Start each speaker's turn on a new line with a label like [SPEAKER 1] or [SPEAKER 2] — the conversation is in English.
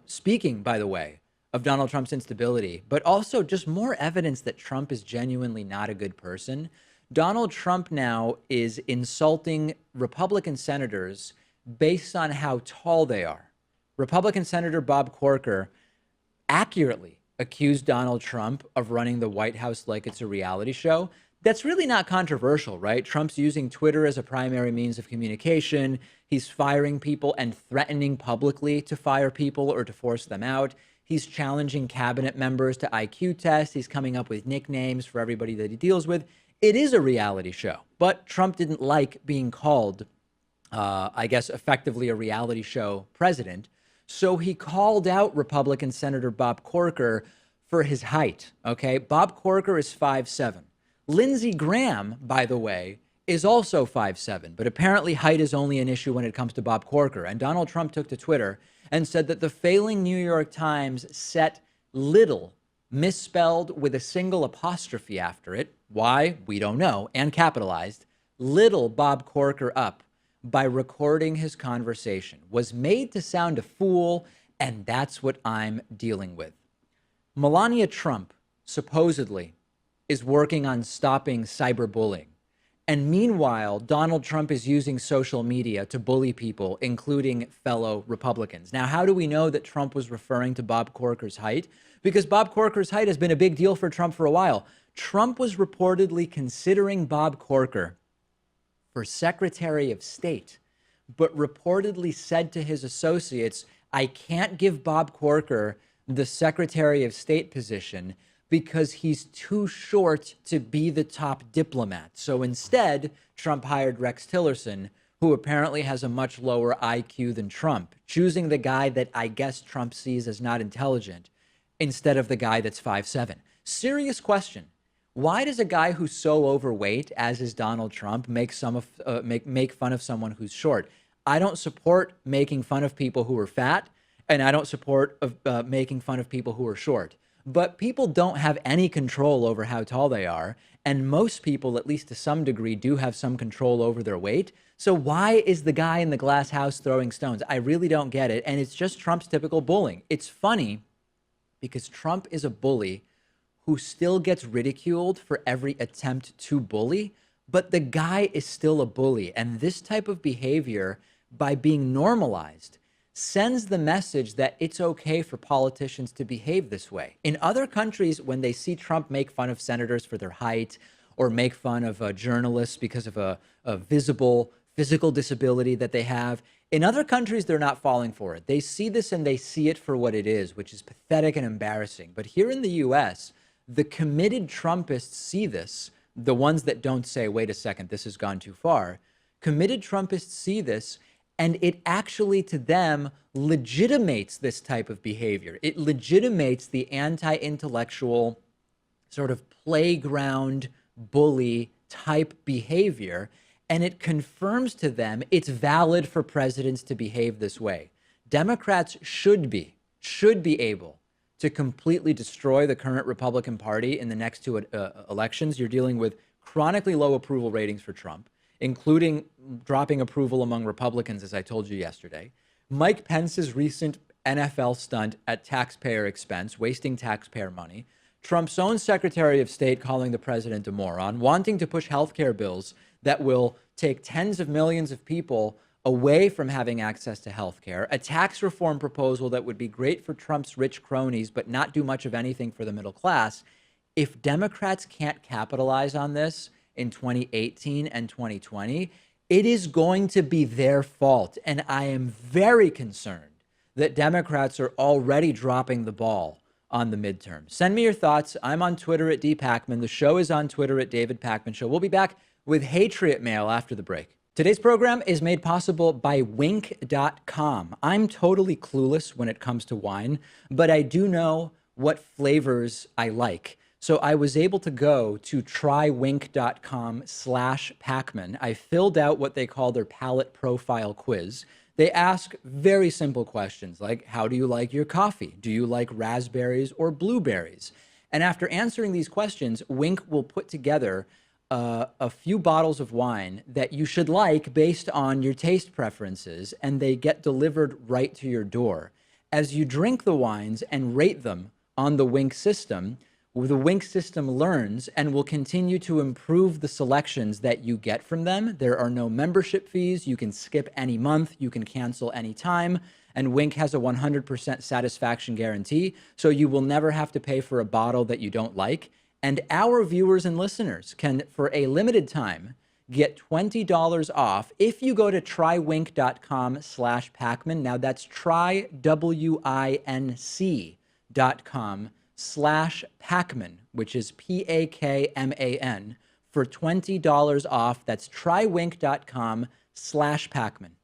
[SPEAKER 1] Speaking, by the way, of Donald Trump's instability, but also just more evidence that Trump is genuinely not a good person. Donald Trump now is insulting Republican senators based on how tall they are. Republican Senator Bob Corker accurately accused Donald Trump of running the White House like it's a reality show. That's really not controversial, right? Trump's using Twitter as a primary means of communication. He's firing people and threatening publicly to fire people or to force them out. He's challenging cabinet members to IQ tests. He's coming up with nicknames for everybody that he deals with. It is a reality show, but Trump didn't like being called, I guess, effectively a reality show president. So he called out Republican Senator Bob Corker for his height. Okay. Bob Corker is 5'7". Lindsey Graham, by the way, is also 5'7", but apparently height is only an issue when it comes to Bob Corker. And Donald Trump took to Twitter and said that the failing New York Times set Liddle, misspelled with a single apostrophe after it, why, we don't know, and capitalized, Liddle Bob Corker up by recording his conversation, was made to sound a fool, and that's what I'm dealing with. Melania Trump, supposedly, is working on stopping cyberbullying. And meanwhile, Donald Trump is using social media to bully people, including fellow Republicans. Now, how do we know that Trump was referring to Bob Corker's height? Because Bob Corker's height has been a big deal for Trump for a while. Trump was reportedly considering Bob Corker for Secretary of State, but reportedly said to his associates, I can't give Bob Corker the Secretary of State position because he's too short to be the top diplomat. So instead, Trump hired Rex Tillerson, who apparently has a much lower IQ than Trump, choosing the guy that I guess Trump sees as not intelligent instead of the guy that's 5'7". Serious question. Why does a guy who's so overweight, as is Donald Trump, make fun of someone who's short? I don't support making fun of people who are fat, and I don't support making fun of people who are short. But people don't have any control over how tall they are. And most people, at least to some degree, do have some control over their weight. So why is the guy in the glass house throwing stones? I really don't get it. And it's just Trump's typical bullying. It's funny because Trump is a bully who still gets ridiculed for every attempt to bully. But the guy is still a bully. And this type of behavior, by being normalized, sends the message that it's okay for politicians to behave this way. In other countries, when they see Trump make fun of senators for their height or make fun of journalists because of a visible physical disability that they have, in other countries, they're not falling for it. They see this and they see it for what it is, which is pathetic and embarrassing. But here in the US, the committed Trumpists see this, the ones that don't say, wait a second, this has gone too far. Committed Trumpists see this, and it actually, to them, legitimates this type of behavior. It legitimates the anti-intellectual sort of playground bully type behavior. And it confirms to them it's valid for presidents to behave this way. Democrats should be able to completely destroy the current Republican Party in the next two elections. You're dealing with chronically low approval ratings for Trump, including dropping approval among Republicans, as I told you yesterday. Mike Pence's recent NFL stunt at taxpayer expense, wasting taxpayer money. Trump's own Secretary of State calling the president a moron, wanting to push healthcare bills that will take tens of millions of people away from having access to healthcare. A tax reform proposal that would be great for Trump's rich cronies, but not do much of anything for the middle class. If Democrats can't capitalize on this in 2018 and 2020, it is going to be their fault. And I am very concerned that Democrats are already dropping the ball on the midterm. Send me your thoughts. I'm on Twitter at @DPakman. The show is on Twitter at David Pakman Show. We'll be back with Hatriot Mail after the break. Today's program is made possible by Wink.com. I'm totally clueless when it comes to wine, but I do know what flavors I like. So I was able to go to trywink.com/Pakman. I filled out what they call their palate profile quiz. They ask very simple questions like, how do you like your coffee? Do you like raspberries or blueberries? And after answering these questions, Wink will put together a few bottles of wine that you should like based on your taste preferences, and they get delivered right to your door. as you drink the wines and rate them on the Wink system, the Wink system learns and will continue to improve the selections that you get from them. There are no membership fees. You can skip any month. You can cancel any time. And Wink has a 100% satisfaction guarantee. So you will never have to pay for a bottle that you don't like. And our viewers and listeners can, for a limited time, get $20 off if you go to trywink.com/Pakman. Now that's trywinc.com/Pakman, which is Pakman, for $20 off. That's trywink.com/Pakman.